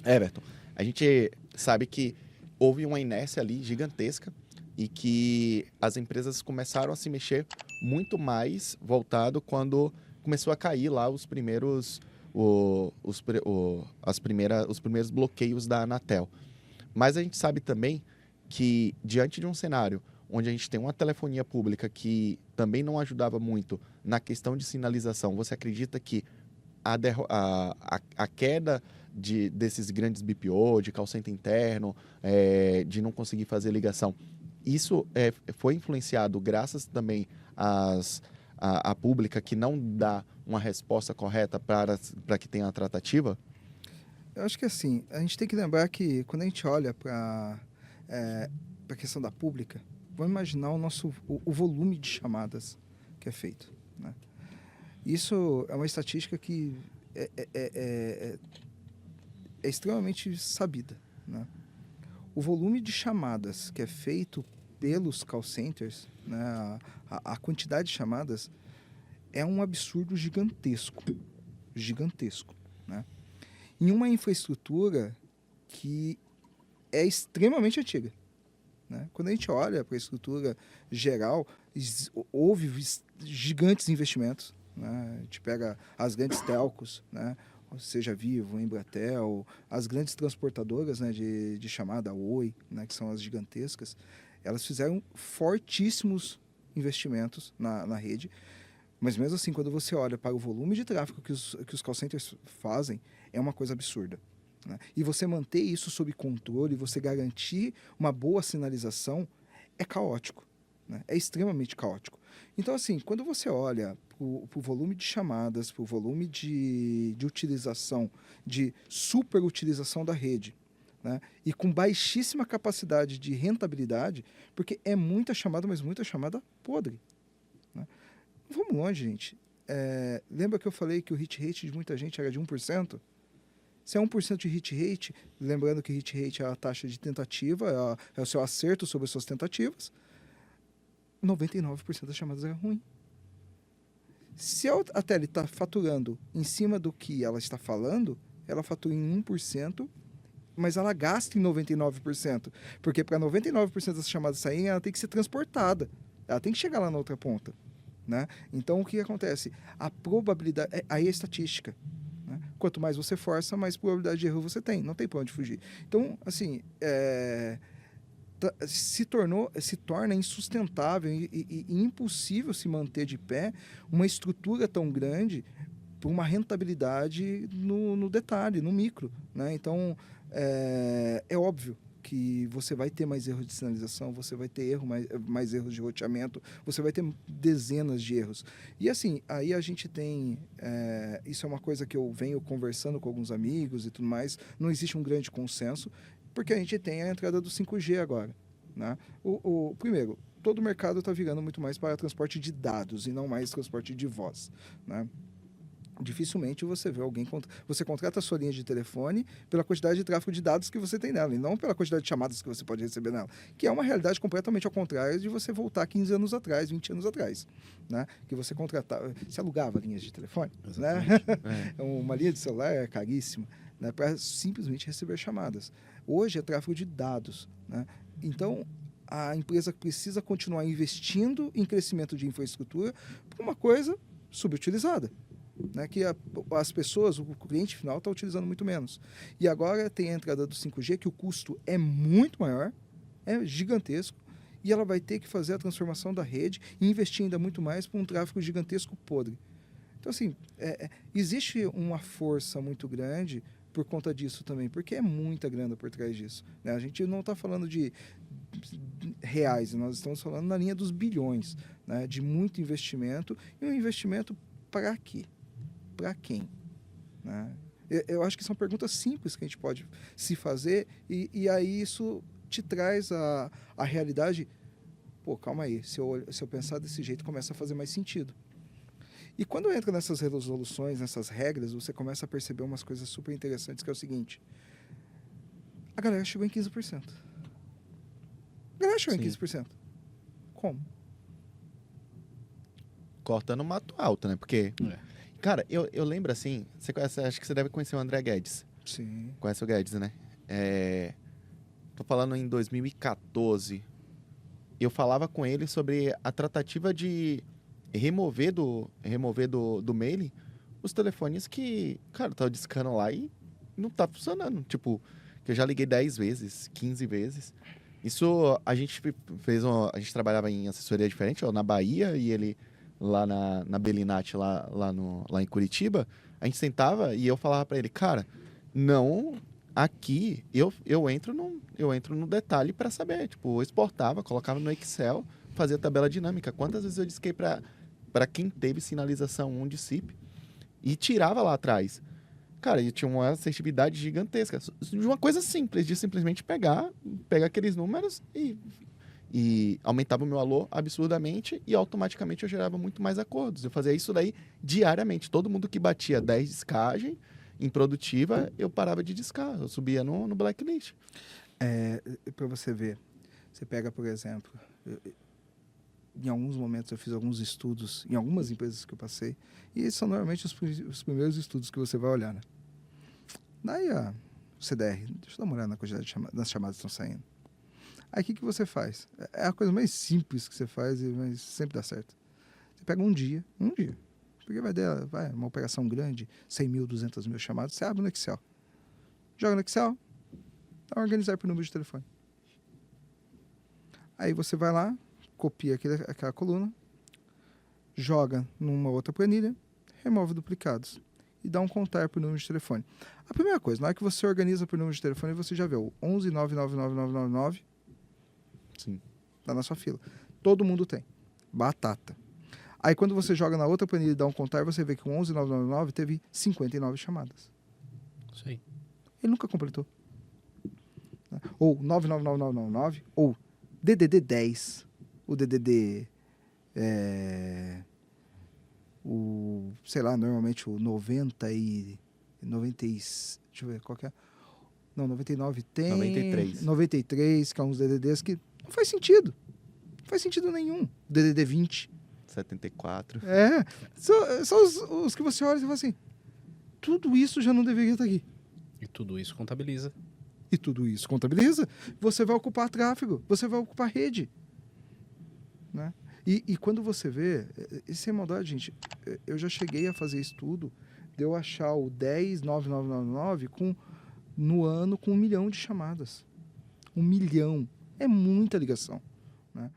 Everton, a gente sabe que houve uma inércia ali gigantesca e que as empresas começaram a se mexer muito mais voltado quando começou a cair lá os primeiros, os primeiros bloqueios da Anatel. Mas a gente sabe também que, diante de um cenário onde a gente tem uma telefonia pública que também não ajudava muito na questão de sinalização, você acredita que a queda desses grandes BPO, de call center interno, de não conseguir fazer ligação, isso foi influenciado graças também à pública que não dá uma resposta correta para que tenha a tratativa? Eu acho que assim, a gente tem que lembrar que quando a gente olha para a questão da pública, vamos imaginar o volume de chamadas que é feito, né? Isso é uma estatística que é extremamente sabida, né? O volume de chamadas que é feito pelos call centers, né, a quantidade de chamadas é um absurdo gigantesco, né? Em uma infraestrutura que é extremamente antiga, né? Quando a gente olha para a estrutura geral, houve gigantes investimentos, né? A gente pega as grandes telcos, né? Seja Vivo, Embratel, as grandes transportadoras, né, de chamada, Oi, né, que são as gigantescas, elas fizeram fortíssimos investimentos na rede, mas mesmo assim, quando você olha para o volume de tráfego que os call centers fazem, é uma coisa absurda, né? E você manter isso sob controle, você garantir uma boa sinalização, é caótico, né? É extremamente caótico. Então, assim, quando você olha para o volume de chamadas, para o volume de utilização, de superutilização da rede, né? E com baixíssima capacidade de rentabilidade, porque é muita chamada, mas muita chamada podre, né? Vamos longe, gente. Lembra que eu falei que o hit rate de muita gente era de 1%? Se é 1% de hit rate, lembrando que hit rate é a taxa de tentativa, é o seu acerto sobre as suas tentativas, 99% das chamadas era ruim. Se a tele está faturando em cima do que ela está falando, ela fatura em 1%, mas ela gasta em 99%. Porque para 99% das chamadas saírem, ela tem que ser transportada. Ela tem que chegar lá na outra ponta, né? Então, o que acontece? A probabilidade... aí é a estatística, né? Quanto mais você força, mais probabilidade de erro você tem. Não tem para onde fugir. Então, assim... se torna insustentável e impossível se manter de pé uma estrutura tão grande por uma rentabilidade no detalhe, no micro, né? Então, é óbvio que você vai ter mais erros de sinalização, você vai ter mais erros de roteamento, você vai ter dezenas de erros. E assim, aí a gente tem... isso é uma coisa que eu venho conversando com alguns amigos e tudo mais, não existe um grande consenso, porque a gente tem a entrada do 5G agora, né? Primeiro, todo o mercado está virando muito mais para transporte de dados e não mais transporte de voz, né? Dificilmente você vê alguém... Você contrata a sua linha de telefone pela quantidade de tráfego de dados que você tem nela, e não pela quantidade de chamadas que você pode receber nela, que é uma realidade completamente ao contrário de você voltar 15 anos atrás, 20 anos atrás, né? Que você contratava... Você alugava linhas de telefone, né? Uma linha de celular é caríssima, né? Para simplesmente receber chamadas. Hoje é tráfego de dados, né? Então, a empresa precisa continuar investindo em crescimento de infraestrutura por uma coisa subutilizada, né, que as pessoas, o cliente final está utilizando muito menos. E agora tem a entrada do 5G, que o custo é muito maior, é gigantesco, e ela vai ter que fazer a transformação da rede e investir ainda muito mais para um tráfego gigantesco podre. Então, assim, existe uma força muito grande por conta disso também, porque é muita grana por trás disso, né? A gente não está falando de reais, nós estamos falando na linha dos bilhões, né? De muito investimento, e um investimento para quê? Para quem? Né? Eu acho que são perguntas simples que a gente pode se fazer, e aí isso te traz a realidade. Pô, calma aí, se eu pensar desse jeito, começa a fazer mais sentido. E quando entra nessas resoluções, nessas regras, você começa a perceber umas coisas super interessantes, que é o seguinte: a galera chegou em 15%. A galera chegou em 15%. Como? Cortando mato alto, né? Porque... Cara, eu lembro assim, acho que você deve conhecer o André Guedes. Sim. Conhece o Guedes, né? Tô falando em 2014. Eu falava com ele sobre a tratativa de remover do mailing os telefones que, cara, tava discando lá e não tá funcionando. Tipo, que eu já liguei 10 vezes, 15 vezes. Isso a gente a gente trabalhava em assessoria diferente, ó, na Bahia e ele lá na Belinat, lá em Curitiba. A gente sentava e eu falava pra ele, cara, não, aqui eu entro no detalhe pra saber. Tipo, eu exportava, colocava no Excel, fazia tabela dinâmica. Quantas vezes eu disquei pra quem teve sinalização 1 de SIP e tirava lá atrás. Cara, e tinha uma assertividade gigantesca. De uma coisa simples, de simplesmente pegar aqueles números e aumentava o meu alô absurdamente e automaticamente eu gerava muito mais acordos. Eu fazia isso daí diariamente. Todo mundo que batia 10 descagem em produtiva, eu parava de discar. Eu subia no blacklist. Para você ver, você pega, por exemplo, em alguns momentos eu fiz alguns estudos em algumas empresas que eu passei, e esses são normalmente os primeiros estudos que você vai olhar, né? Daí a CDR, deixa eu dar uma olhada na quantidade das chamadas que estão saindo. Aí o que você faz? É a coisa mais simples que você faz, mas sempre dá certo. Você pega um dia, porque vai uma operação grande, 100 mil, 200 mil chamadas, você abre no Excel. Joga no Excel, organizar por número de telefone. Aí você vai lá, copia aquela coluna, joga numa outra planilha, remove duplicados e dá um contar por número de telefone. A primeira coisa, na hora que você organiza por número de telefone, você já vê o 11999999. Sim. Tá na sua fila. Todo mundo tem. Batata. Aí quando você joga na outra planilha e dá um contar, você vê que o 11999 teve 59 chamadas. Isso aí. Ele nunca completou. Ou 999999, ou DDD 10. O DDD sei lá, normalmente o 90 e 90 e, deixa eu ver, qual que é? Não, 99 tem... 93. 93, que é uns DDDs que não faz sentido. Não faz sentido nenhum. DDD 20. 74. São os que você olha e fala assim, tudo isso já não deveria estar aqui. E tudo isso contabiliza. E tudo isso contabiliza. Você vai ocupar tráfego, você vai ocupar rede. Né? E quando você vê, sem maldade, gente, eu já cheguei a fazer estudo de eu achar o 109999 no ano com 1 milhão de chamadas. 1 milhão. É muita ligação. Né?